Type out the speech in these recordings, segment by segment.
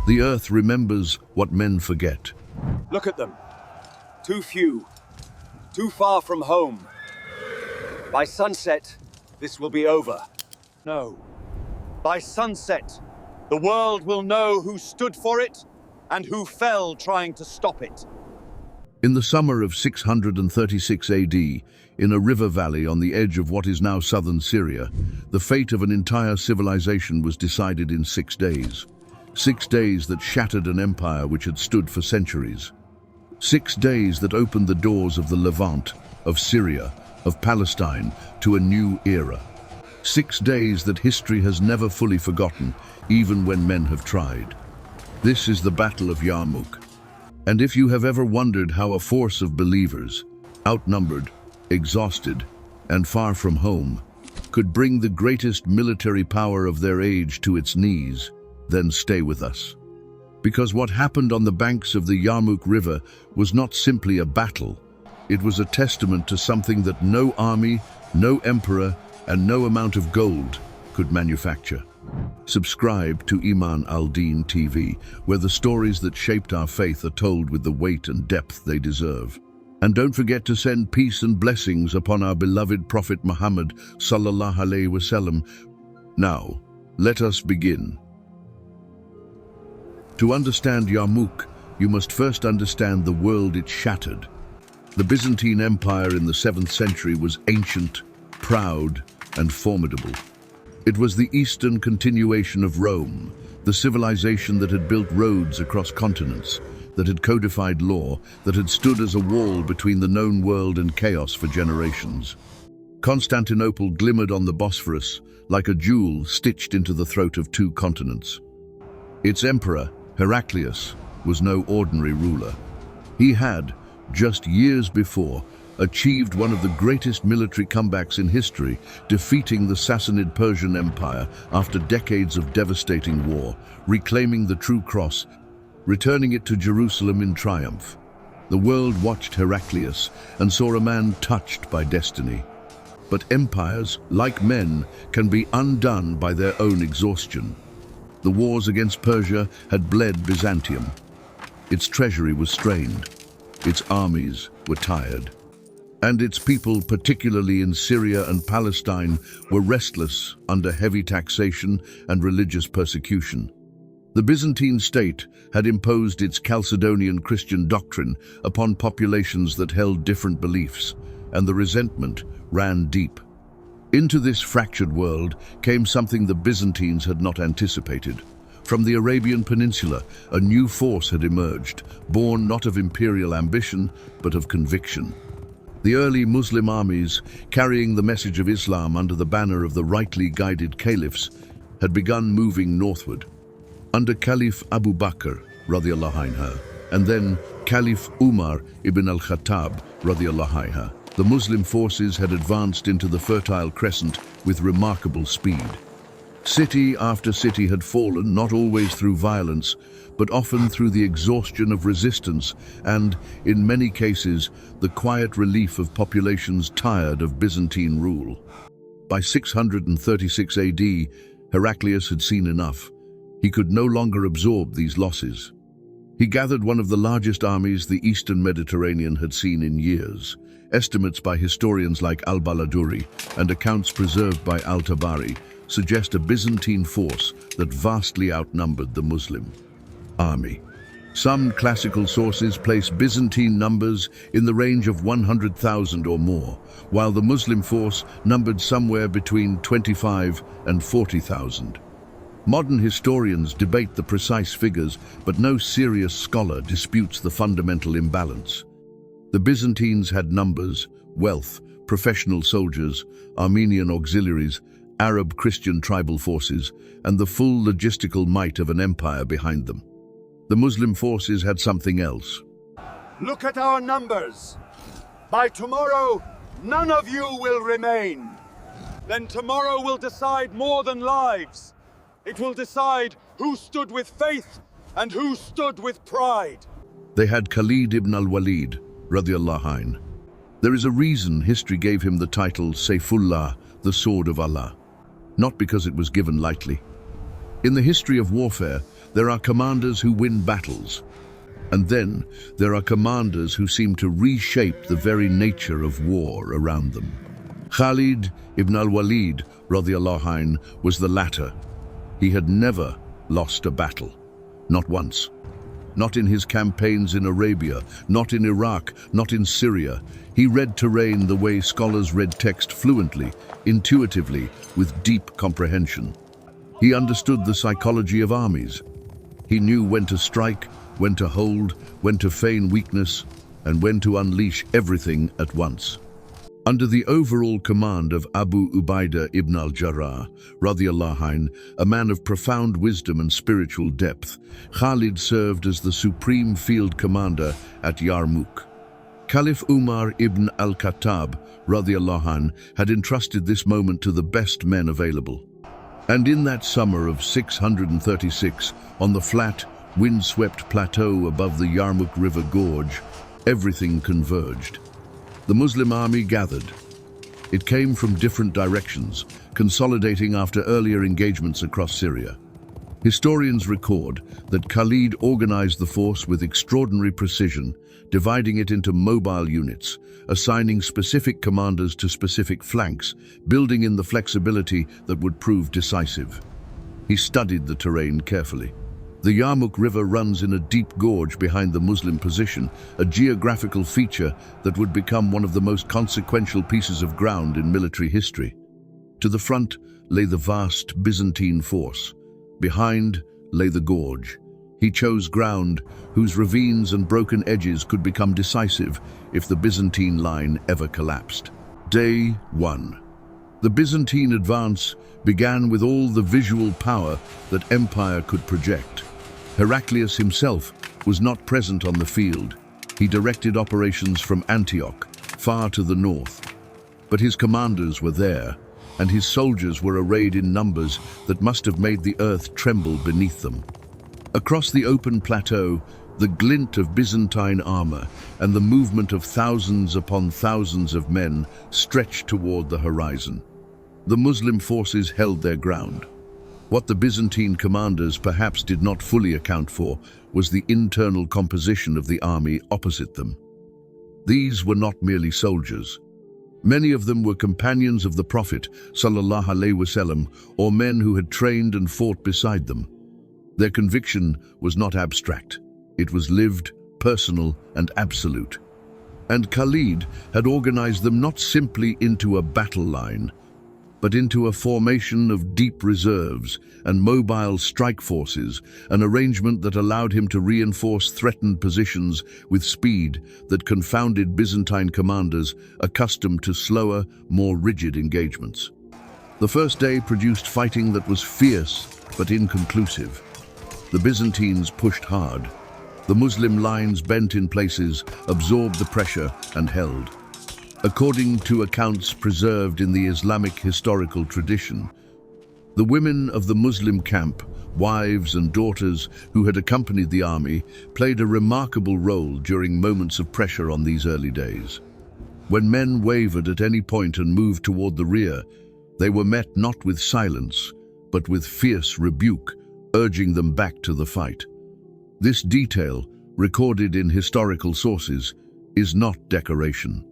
The earth remembers what men forget. Look at them. Too few. Too far from home. By sunset, this will be over. No. By sunset, the world will know who stood for it and who fell trying to stop it. In the summer of 636 AD, in a river valley on the edge of what is now southern Syria, the fate of an entire civilization was decided in 6 days. 6 days that shattered an empire which had stood for centuries. 6 days that opened the doors of the Levant, of Syria, of Palestine, to a new era. 6 days that history has never fully forgotten, even when men have tried. This is the Battle of Yarmouk. And if you have ever wondered how a force of believers, outnumbered, exhausted, and far from home, could bring the greatest military power of their age to its knees, then stay with us. Because what happened on the banks of the Yarmouk River was not simply a battle. It was a testament to something that no army, no emperor, and no amount of gold could manufacture. Subscribe to Iman al-Din TV, where the stories that shaped our faith are told with the weight and depth they deserve. And don't forget to send peace and blessings upon our beloved Prophet Muhammad sallallahu alaihi wasallam. Now, let us begin. To understand Yarmouk, you must first understand the world it shattered. The Byzantine Empire in the 7th century was ancient, proud, and formidable. It was the eastern continuation of Rome, the civilization that had built roads across continents, that had codified law, that had stood as a wall between the known world and chaos for generations. Constantinople glimmered on the Bosphorus like a jewel stitched into the throat of 2 continents. Its emperor, Heraclius, was no ordinary ruler. He had, just years before, achieved one of the greatest military comebacks in history, defeating the Sassanid Persian Empire after decades of devastating war, reclaiming the true cross, returning it to Jerusalem in triumph. The world watched Heraclius and saw a man touched by destiny. But empires, like men, can be undone by their own exhaustion. The wars against Persia had bled Byzantium. Its treasury was strained. Its armies were tired. And its people, particularly in Syria and Palestine, were restless under heavy taxation and religious persecution. The Byzantine state had imposed its Chalcedonian Christian doctrine upon populations that held different beliefs, and the resentment ran deep. Into this fractured world came something the Byzantines had not anticipated. From the Arabian Peninsula, a new force had emerged, born not of imperial ambition, but of conviction. The early Muslim armies, carrying the message of Islam under the banner of the rightly guided caliphs, had begun moving northward. Under Caliph Abu Bakr, radiallahu anhu, and then Caliph Umar ibn al-Khattab, radiallahu anhu, the Muslim forces had advanced into the Fertile Crescent with remarkable speed. City after city had fallen, not always through violence, but often through the exhaustion of resistance and, in many cases, the quiet relief of populations tired of Byzantine rule. By 636 AD, Heraclius had seen enough. He could no longer absorb these losses. He gathered one of the largest armies the Eastern Mediterranean had seen in years. Estimates by historians like al-Baladuri and accounts preserved by al-Tabari suggest a Byzantine force that vastly outnumbered the Muslim army. Some classical sources place Byzantine numbers in the range of 100,000 or more, while the Muslim force numbered somewhere between 25 and 40,000. Modern historians debate the precise figures, but no serious scholar disputes the fundamental imbalance. The Byzantines had numbers, wealth, professional soldiers, Armenian auxiliaries, Arab Christian tribal forces, and the full logistical might of an empire behind them. The Muslim forces had something else. Look at our numbers. By tomorrow, none of you will remain. Then tomorrow will decide more than lives. It will decide who stood with faith and who stood with pride. They had Khalid ibn al-Walid, radiallahu anhu. There is a reason history gave him the title Sayfullah, the sword of Allah, not because it was given lightly. In the history of warfare, There are commanders who win battles. And then there are commanders who seem to reshape the very nature of war around them. Khalid ibn al-Walid, radiyallahu anh, was the latter. He had never lost a battle. Not once. Not in his campaigns in Arabia, not in Iraq, not in Syria. He read terrain the way scholars read text fluently, intuitively, with deep comprehension. He understood the psychology of armies. He knew when to strike, when to hold, when to feign weakness, and when to unleash everything at once. Under the overall command of Abu Ubaidah ibn al-Jarrah, radiyallahu anh, a man of profound wisdom and spiritual depth, Khalid served as the supreme field commander at Yarmouk. Caliph Umar ibn al-Khattab, radiyallahu anh, had entrusted this moment to the best men available. And in that summer of 636, on the flat, windswept plateau above the Yarmouk River gorge, everything converged. The Muslim army gathered. It came from different directions, consolidating after earlier engagements across Syria. Historians record that Khalid organized the force with extraordinary precision, dividing it into mobile units, assigning specific commanders to specific flanks, building in the flexibility that would prove decisive. He studied the terrain carefully. The Yarmouk River runs in a deep gorge behind the Muslim position, a geographical feature that would become one of the most consequential pieces of ground in military history. To the front lay the vast Byzantine force. Behind lay the gorge. He chose ground whose ravines and broken edges could become decisive if the Byzantine line ever collapsed. Day 1. The Byzantine advance began with all the visual power that empire could project. Heraclius himself was not present on the field. He directed operations from Antioch, far to the north. But his commanders were there, and his soldiers were arrayed in numbers that must have made the earth tremble beneath them. Across the open plateau, the glint of Byzantine armor and the movement of thousands upon thousands of men stretched toward the horizon. The Muslim forces held their ground. What the Byzantine commanders perhaps did not fully account for was the internal composition of the army opposite them. These were not merely soldiers. Many of them were companions of the Prophet, sallallahu alaihi wasallam, or men who had trained and fought beside them. Their conviction was not abstract. It was lived, personal, and absolute. And Khalid had organized them not simply into a battle line, but into a formation of deep reserves and mobile strike forces, an arrangement that allowed him to reinforce threatened positions with speed that confounded Byzantine commanders accustomed to slower, more rigid engagements. The first day produced fighting that was fierce but inconclusive. The Byzantines pushed hard. The Muslim lines bent in places, absorbed the pressure, and held. According to accounts preserved in the Islamic historical tradition, the women of the Muslim camp, wives and daughters who had accompanied the army, played a remarkable role during moments of pressure on these early days. When men wavered at any point and moved toward the rear, they were met not with silence, but with fierce rebuke, urging them back to the fight. This detail, recorded in historical sources, is not decoration.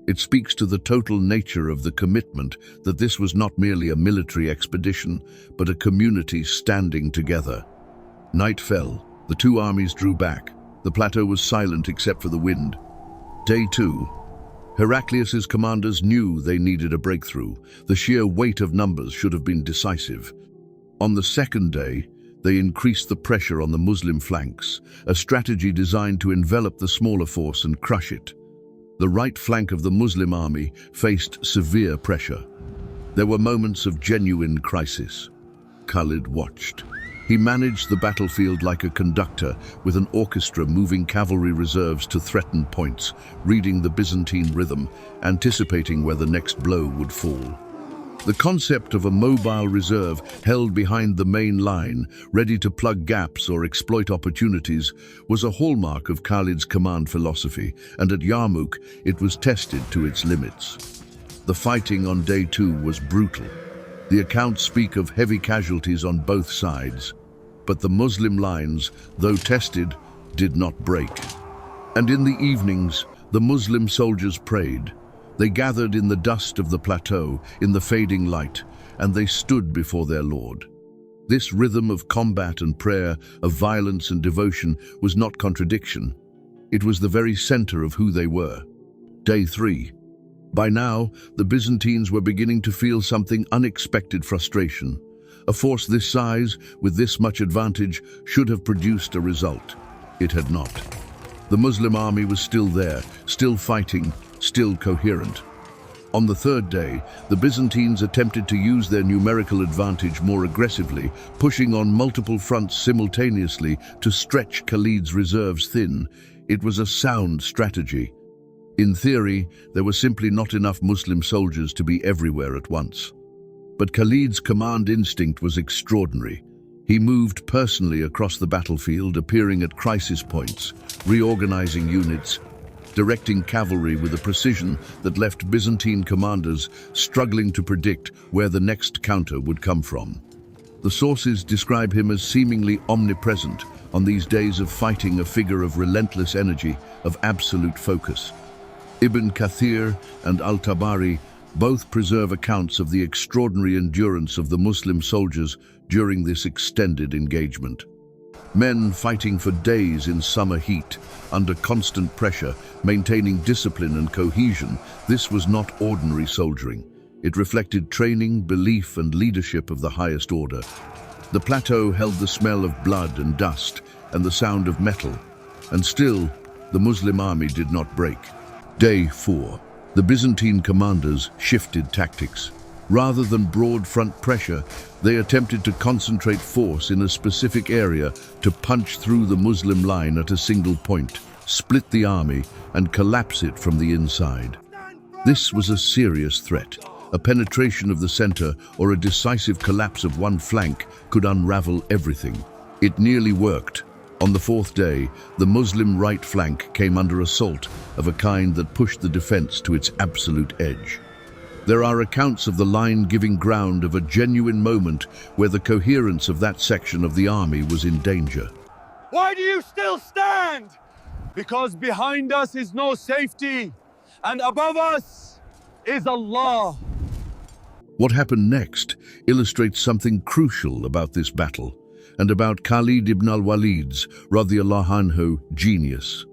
It speaks to the total nature of the commitment that this was not merely a military expedition, but a community standing together. Night fell. The two armies drew back. The plateau was silent except for the wind. Day 2. Heraclius's commanders knew they needed a breakthrough. The sheer weight of numbers should have been decisive. On the second day, they increased the pressure on the Muslim flanks, a strategy designed to envelop the smaller force and crush it. The right flank of the Muslim army faced severe pressure. There were moments of genuine crisis. Khalid watched. He managed the battlefield like a conductor, with an orchestra moving cavalry reserves to threatened points, reading the Byzantine rhythm, anticipating where the next blow would fall. The concept of a mobile reserve held behind the main line, ready to plug gaps or exploit opportunities, was a hallmark of Khalid's command philosophy, and at Yarmouk it was tested to its limits. The fighting on day 2 was brutal. The accounts speak of heavy casualties on both sides. But the Muslim lines, though tested, did not break. And in the evenings, the Muslim soldiers prayed. They gathered in the dust of the plateau, in the fading light, and they stood before their Lord. This rhythm of combat and prayer, of violence and devotion, was not contradiction. It was the very center of who they were. Day 3. By now, the Byzantines were beginning to feel something unexpected frustration. A force this size, with this much advantage, should have produced a result. It had not. The Muslim army was still there, still fighting, still coherent. On the third day, the Byzantines attempted to use their numerical advantage more aggressively, pushing on multiple fronts simultaneously to stretch Khalid's reserves thin. It was a sound strategy. In theory, there were simply not enough Muslim soldiers to be everywhere at once. But Khalid's command instinct was extraordinary. He moved personally across the battlefield, appearing at crisis points, reorganizing units, directing cavalry with a precision that left Byzantine commanders struggling to predict where the next counter would come from. The sources describe him as seemingly omnipresent, on these days of fighting, a figure of relentless energy, of absolute focus. Ibn Kathir and Al-Tabari both preserve accounts of the extraordinary endurance of the Muslim soldiers during this extended engagement. Men fighting for days in summer heat, under constant pressure, maintaining discipline and cohesion. This was not ordinary soldiering. It reflected training, belief, and leadership of the highest order. The plateau held the smell of blood and dust, and the sound of metal. And still, the Muslim army did not break. Day 4. The Byzantine commanders shifted tactics. Rather than broad front pressure, they attempted to concentrate force in a specific area to punch through the Muslim line at a single point, split the army, and collapse it from the inside. This was a serious threat. A penetration of the center or a decisive collapse of one flank could unravel everything. It nearly worked. On the fourth day, the Muslim right flank came under assault of a kind that pushed the defense to its absolute edge. There are accounts of the line giving ground of a genuine moment where the coherence of that section of the army was in danger. Why do you still stand? Because behind us is no safety, and above us is Allah. What happened next illustrates something crucial about this battle, and about Khalid ibn al-Walid's, radiyallahu anhu, genius.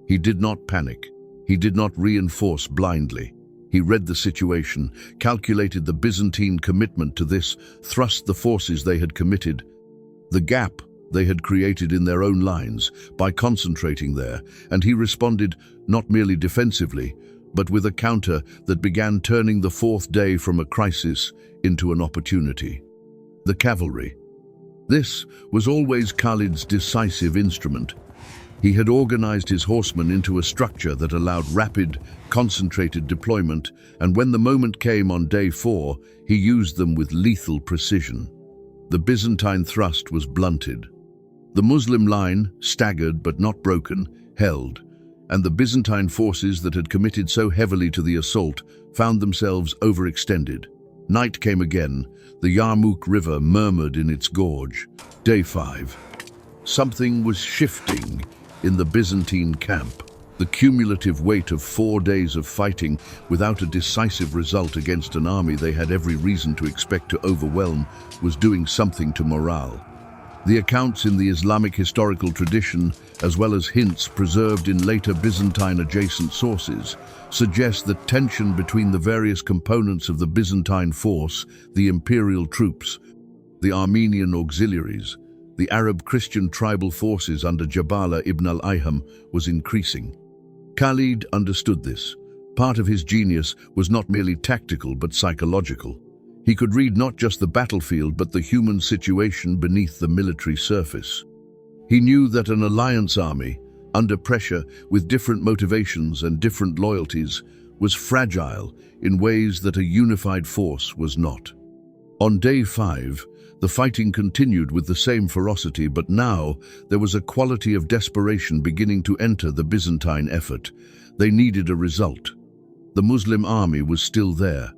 He did not panic. He did not reinforce blindly. He read the situation, calculated the Byzantine commitment to this, thrust the forces they had committed, the gap they had created in their own lines, by concentrating there, and he responded not merely defensively, but with a counter that began turning the fourth day from a crisis into an opportunity. The cavalry. This was always Khalid's decisive instrument. He had organized his horsemen into a structure that allowed rapid, concentrated deployment, and when the moment came on day 4, he used them with lethal precision. The Byzantine thrust was blunted. The Muslim line, staggered but not broken, held, and the Byzantine forces that had committed so heavily to the assault found themselves overextended. Night came again. The Yarmouk River murmured in its gorge. Day 5. Something was shifting in the Byzantine camp. The cumulative weight of 4 days of fighting without a decisive result against an army they had every reason to expect to overwhelm was doing something to morale. The accounts in the Islamic historical tradition, as well as hints preserved in later Byzantine adjacent sources, suggest that tension between the various components of the Byzantine force, the imperial troops, the Armenian auxiliaries, the Arab Christian tribal forces under Jabala ibn al-Ayham, was increasing. Khalid understood this. Part of his genius was not merely tactical but psychological. He could read not just the battlefield but the human situation beneath the military surface. He knew that an alliance army, under pressure with different motivations and different loyalties, was fragile in ways that a unified force was not. On day 5, the fighting continued with the same ferocity, but now there was a quality of desperation beginning to enter the Byzantine effort. They needed a result. The Muslim army was still there.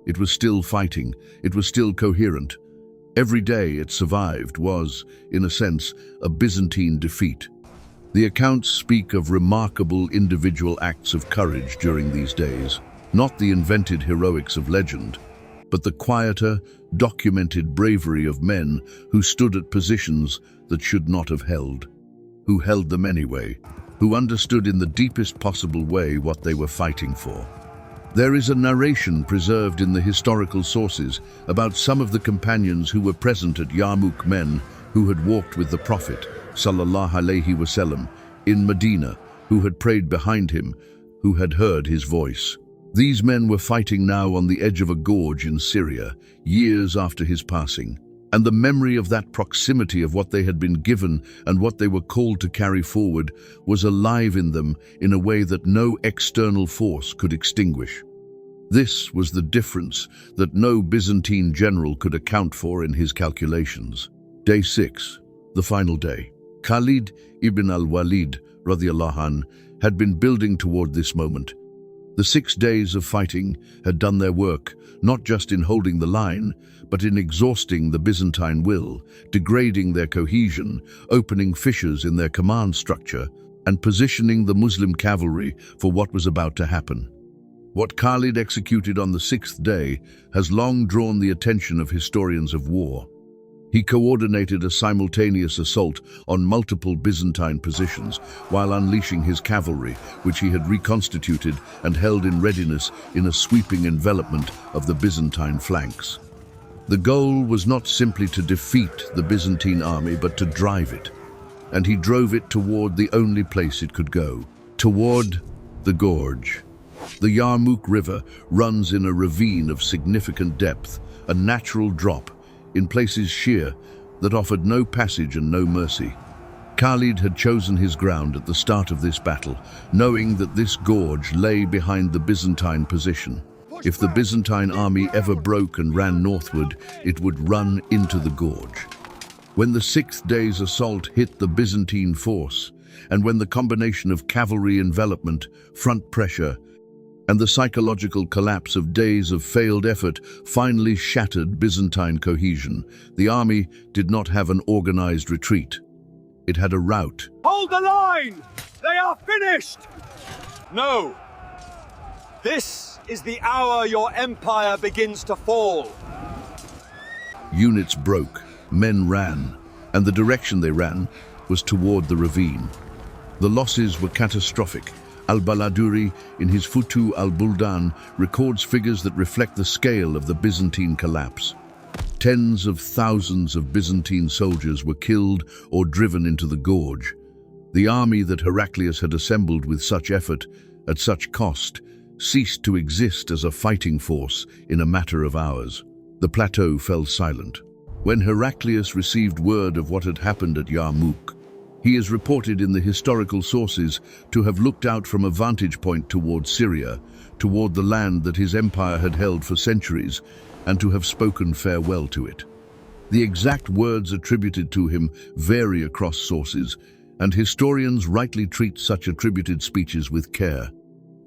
It was still fighting. It was still coherent. Every day it survived was, in a sense, a Byzantine defeat. The accounts speak of remarkable individual acts of courage during these days, not the invented heroics of legend, but the quieter, documented bravery of men who stood at positions that should not have held, who held them anyway, who understood in the deepest possible way what they were fighting for. There is a narration preserved in the historical sources about some of the companions who were present at Yarmouk, men who had walked with the Prophet, sallallahu alaihi wasallam, in Medina, who had prayed behind him, who had heard his voice. These men were fighting now on the edge of a gorge in Syria, years after his passing, and the memory of that proximity of what they had been given and what they were called to carry forward was alive in them in a way that no external force could extinguish. This was the difference that no Byzantine general could account for in his calculations. Day 6, the final day. Khalid ibn al-Walid, radiyallahu anh, had been building toward this moment. The 6 days of fighting had done their work, not just in holding the line, but in exhausting the Byzantine will, degrading their cohesion, opening fissures in their command structure, and positioning the Muslim cavalry for what was about to happen. What Khalid executed on the 6th day has long drawn the attention of historians of war. He coordinated a simultaneous assault on multiple Byzantine positions while unleashing his cavalry, which he had reconstituted and held in readiness in a sweeping envelopment of the Byzantine flanks. The goal was not simply to defeat the Byzantine army, but to drive it. And he drove it toward the only place it could go, toward the gorge. The Yarmouk River runs in a ravine of significant depth, a natural drop, in places sheer, that offered no passage and no mercy. Khalid had chosen his ground at the start of this battle, knowing that this gorge lay behind the Byzantine position. If the Byzantine army ever broke and ran northward, it would run into the gorge. When the 6th day's assault hit the Byzantine force, and when the combination of cavalry envelopment, front pressure, and the psychological collapse of days of failed effort finally shattered Byzantine cohesion, the army did not have an organized retreat. It had a rout. Hold the line! They are finished! No! This is the hour your empire begins to fall. Units broke, men ran, and the direction they ran was toward the ravine. The losses were catastrophic. Al-Baladuri, in his Futu al-Buldan, records figures that reflect the scale of the Byzantine collapse. Tens of thousands of Byzantine soldiers were killed or driven into the gorge. The army that Heraclius had assembled with such effort, at such cost, ceased to exist as a fighting force in a matter of hours. The plateau fell silent. When Heraclius received word of what had happened at Yarmouk, he is reported in the historical sources to have looked out from a vantage point toward Syria, toward the land that his empire had held for centuries, and to have spoken farewell to it. The exact words attributed to him vary across sources, and historians rightly treat such attributed speeches with care.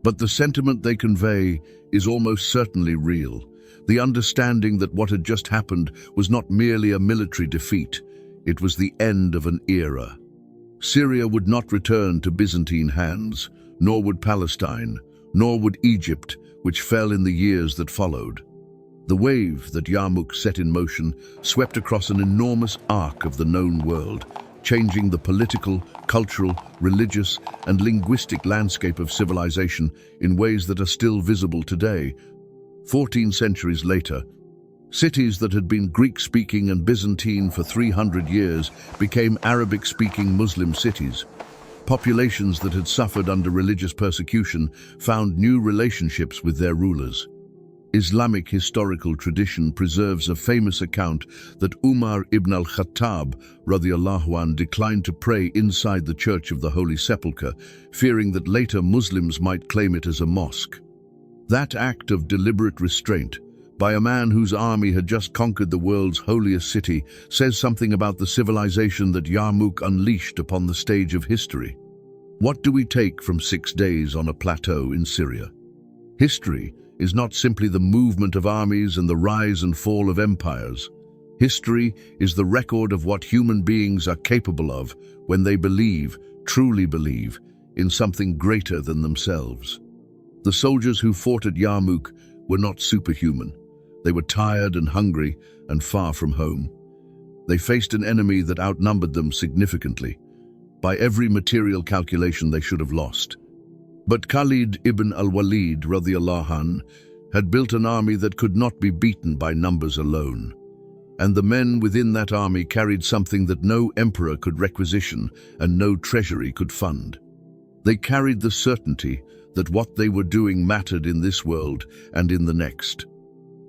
But the sentiment they convey is almost certainly real, the understanding that what had just happened was not merely a military defeat, it was the end of an era. Syria would not return to Byzantine hands, nor would Palestine, nor would Egypt, which fell in the years that followed. The wave that Yarmouk set in motion swept across an enormous arc of the known world, changing the political, cultural, religious, and linguistic landscape of civilization in ways that are still visible today. 14 centuries later, cities that had been Greek-speaking and Byzantine for 300 years became Arabic-speaking Muslim cities. Populations that had suffered under religious persecution found new relationships with their rulers. Islamic historical tradition preserves a famous account that Umar ibn al-Khattab radiyallahu anh declined to pray inside the Church of the Holy Sepulchre, fearing that later Muslims might claim it as a mosque. That act of deliberate restraint, by a man whose army had just conquered the world's holiest city, says something about the civilization that Yarmouk unleashed upon the stage of history. What do we take from 6 days on a plateau in Syria? History is not simply the movement of armies and the rise and fall of empires. History is the record of what human beings are capable of when they believe, truly believe, in something greater than themselves. The soldiers who fought at Yarmouk were not superhuman. They were tired and hungry and far from home. They faced an enemy that outnumbered them significantly. By every material calculation, they should have lost. But Khalid ibn al-Walid, radiyallahu anh, had built an army that could not be beaten by numbers alone. And the men within that army carried something that no emperor could requisition and no treasury could fund. They carried the certainty that what they were doing mattered in this world and in the next.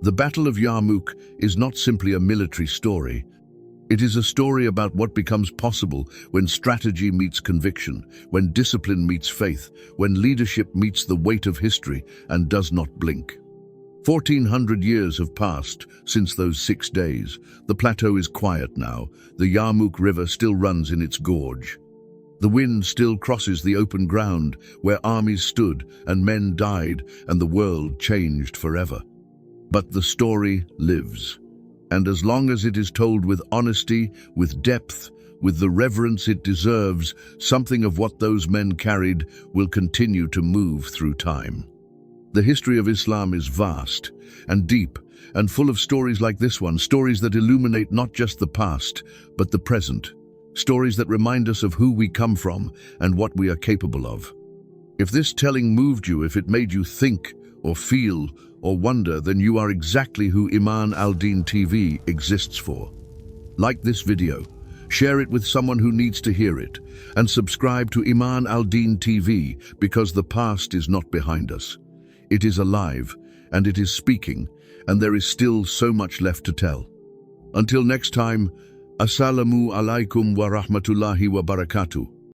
The Battle of Yarmouk is not simply a military story. It is a story about what becomes possible when strategy meets conviction, when discipline meets faith, when leadership meets the weight of history and does not blink. 1400 years have passed since those 6 days. The plateau is quiet now. The Yarmouk River still runs in its gorge. The wind still crosses the open ground where armies stood and men died and the world changed forever. But the story lives. And as long as it is told with honesty, with depth, with the reverence it deserves, something of what those men carried will continue to move through time. The history of Islam is vast and deep and full of stories like this one, stories that illuminate not just the past, but the present, stories that remind us of who we come from and what we are capable of. If this telling moved you, if it made you think or feel or wonder, then you are exactly who Iman al-Din TV exists for. Like this video, share it with someone who needs to hear it, and subscribe to Iman al-Din TV because the past is not behind us. It is alive, and it is speaking, and there is still so much left to tell. Until next time, Assalamu alaikum wa rahmatullahi wa barakatuh.